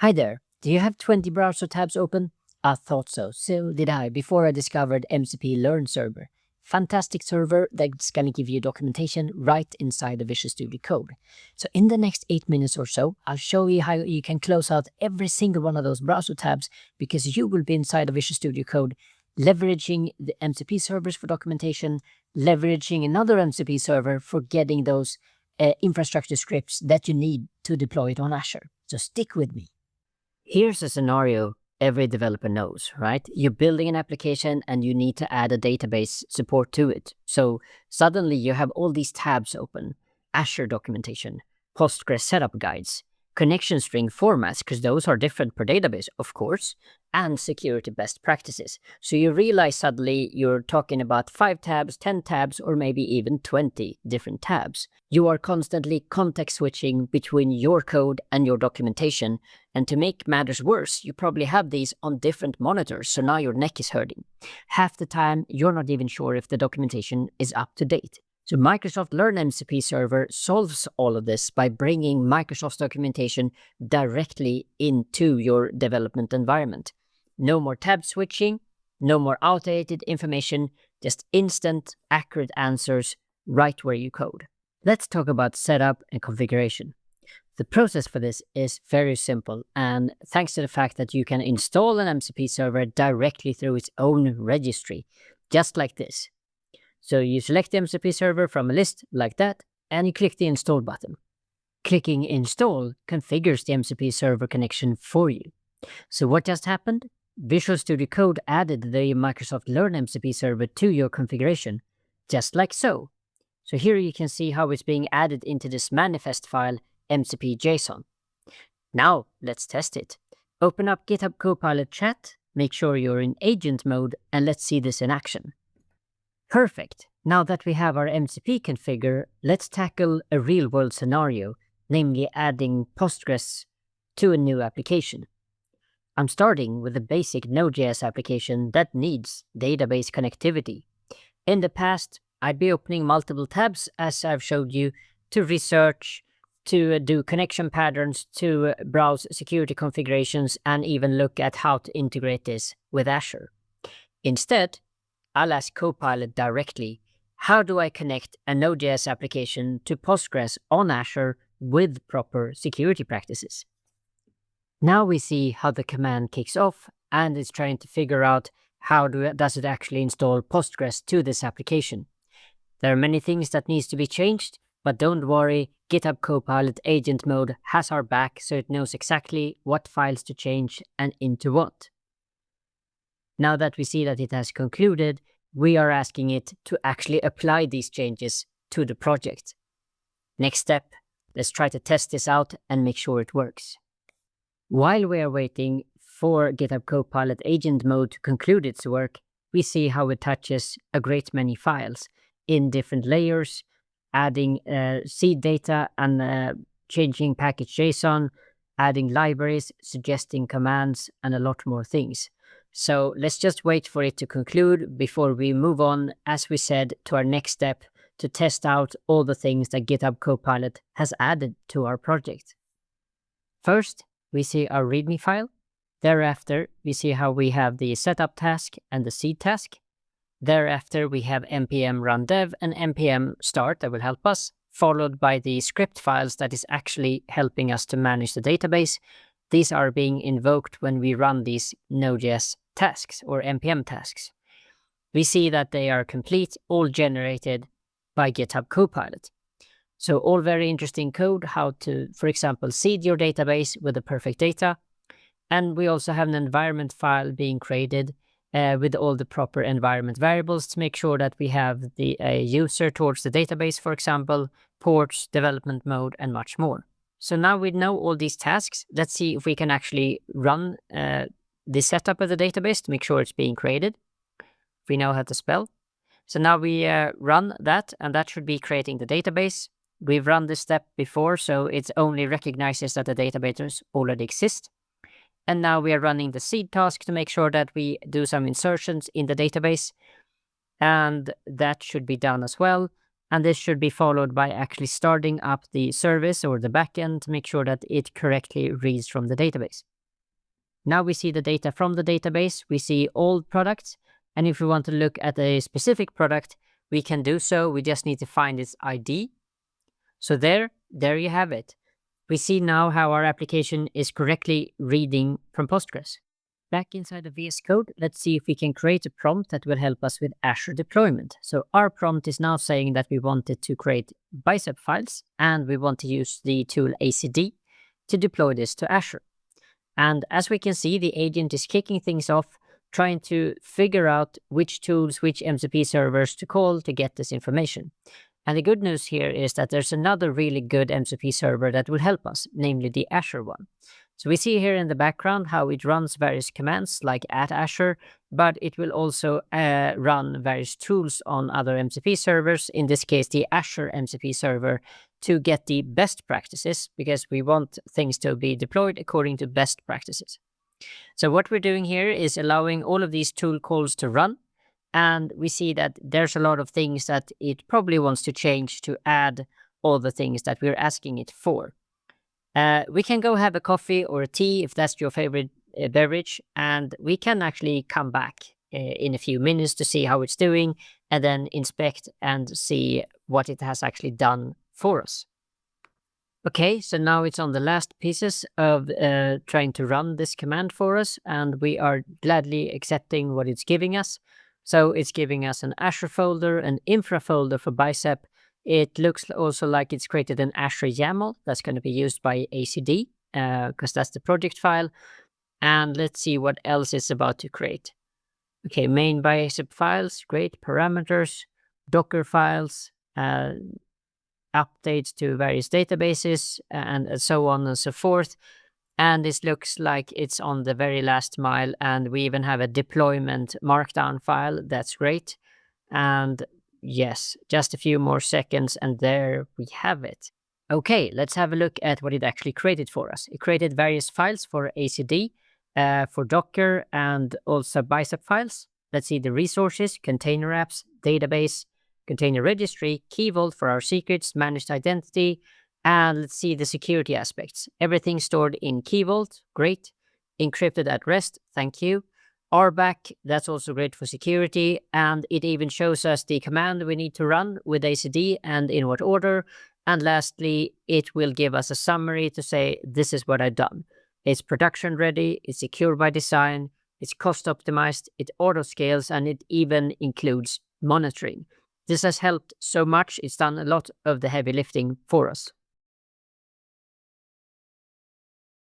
Hi there, do you have 20 browser tabs open? I thought so, so did I before I discovered MCP Learn server. Fantastic server that's gonna give you documentation right inside the Visual Studio Code. So in the next 8 minutes or so, I'll show you how you can close out every single one of those browser tabs because you will be inside of Visual Studio Code leveraging the MCP servers for documentation, leveraging another MCP server for getting those infrastructure scripts that you need to deploy it on Azure. So stick with me. Here's a scenario every developer knows, right? You're building an application and you need to add a database support to it. So suddenly you have all these tabs open: Azure documentation, Postgres setup guides, connection string formats, because those are different per database, of course, and security best practices. So you realize suddenly you're talking about 5 tabs, 10 tabs, or maybe even 20 different tabs. You are constantly context switching between your code and your documentation. And to make matters worse, you probably have these on different monitors, so now your neck is hurting. Half the time, you're not even sure if the documentation is up to date. So Microsoft Learn MCP server solves all of this by bringing Microsoft's documentation directly into your development environment. No more tab switching, no more outdated information, just instant, accurate answers right where you code. Let's talk about setup and configuration. The process for this is very simple, and thanks to the fact that you can install an MCP server directly through its own registry, just like this. So you select the MCP server from a list like that, and you click the install button. Clicking install configures the MCP server connection for you. So what just happened? Visual Studio Code added the Microsoft Learn MCP server to your configuration, just like so. So here you can see how it's being added into this manifest file, MCP.json. Now let's test it. Open up GitHub Copilot chat, make sure you're in agent mode, and let's see this in action. Perfect. Now that we have our MCP configure, let's tackle a real-world scenario, namely adding Postgres to a new application. I'm starting with a basic Node.js application that needs database connectivity. In the past, I'd be opening multiple tabs, as I've showed you, to research, to do connection patterns, to browse security configurations, and even look at how to integrate this with Azure. Instead, I'll ask Copilot directly, how do I connect a Node.js application to Postgres on Azure with proper security practices? Now we see how the command kicks off and it's trying to figure out how does it actually install Postgres to this application. There are many things that needs to be changed, but don't worry, GitHub Copilot agent mode has our back, so it knows exactly what files to change and into what. Now that we see that it has concluded, we are asking it to actually apply these changes to the project. Next step, let's try to test this out and make sure it works. While we are waiting for GitHub Copilot agent mode to conclude its work, we see how it touches a great many files in different layers, adding seed data and changing package.json, adding libraries, suggesting commands, and a lot more things. So let's just wait for it to conclude before we move on, as we said, to our next step to test out all the things that GitHub Copilot has added to our project. First, we see our README file. Thereafter, we see how we have the setup task and the seed task. Thereafter, we have npm run dev and npm start that will help us, followed by the script files that is actually helping us to manage the database. These are being invoked when we run these Node.js tasks or npm tasks. We see that they are complete, all generated by GitHub Copilot. So all very interesting code, how to, for example, seed your database with the perfect data. And we also have an environment file being created with all the proper environment variables to make sure that we have the user towards the database, for example, ports, development mode, and much more. So now we know all these tasks. Let's see if we can actually run the setup of the database to make sure it's being created. We know how to spell. So now we run that, and that should be creating the database. We've run this step before, so it only recognizes that the database already exists. And now we are running the seed task to make sure that we do some insertions in the database. And that should be done as well. And this should be followed by actually starting up the service or the backend to make sure that it correctly reads from the database. Now we see the data from the database. We see all products. And if we want to look at a specific product, we can do so. We just need to find its ID. So there you have it. We see now how our application is correctly reading from Postgres. Back inside the VS Code, let's see if we can create a prompt that will help us with Azure deployment. So our prompt is now saying that we wanted to create bicep files and we want to use the tool ACD to deploy this to Azure. And as we can see, the agent is kicking things off, trying to figure out which tools, which MCP servers to call to get this information. And the good news here is that there's another really good MCP server that will help us, namely the Azure one. So we see here in the background how it runs various commands like @Azure, but it will also run various tools on other MCP servers, in this case the Azure MCP server, to get the best practices, because we want things to be deployed according to best practices. So what we're doing here is allowing all of these tool calls to run, and we see that there's a lot of things that it probably wants to change to add all the things that we're asking it for. We can go have a coffee or a tea if that's your favorite beverage, and we can actually come back in a few minutes to see how it's doing and then inspect and see what it has actually done for us. Okay, so now it's on the last pieces of trying to run this command for us, and we are gladly accepting what it's giving us. So it's giving us an Azure folder, an infra folder for bicep. It looks also like it's created an Azure YAML that's going to be used by ACD, because that's the project file. And let's see what else it's about to create. Okay, main bicep files, great. Parameters, Docker files, updates to various databases, and so on and so forth. And this looks like it's on the very last mile, and we even have a deployment markdown file. That's great. And yes, just a few more seconds and there we have it. Okay, let's have a look at what it actually created for us. It created various files for ACD, for Docker, and also bicep files. Let's see the resources, container apps, database, container registry, key vault for our secrets, managed identity, and let's see the security aspects. Everything stored in key vault, great. Encrypted at rest, thank you. RBAC, that's also great for security, and it even shows us the command we need to run with ACD and in what order. And lastly, it will give us a summary to say, this is what I've done. It's production ready, it's secure by design, it's cost optimized, it auto scales, and it even includes monitoring. This has helped so much, it's done a lot of the heavy lifting for us.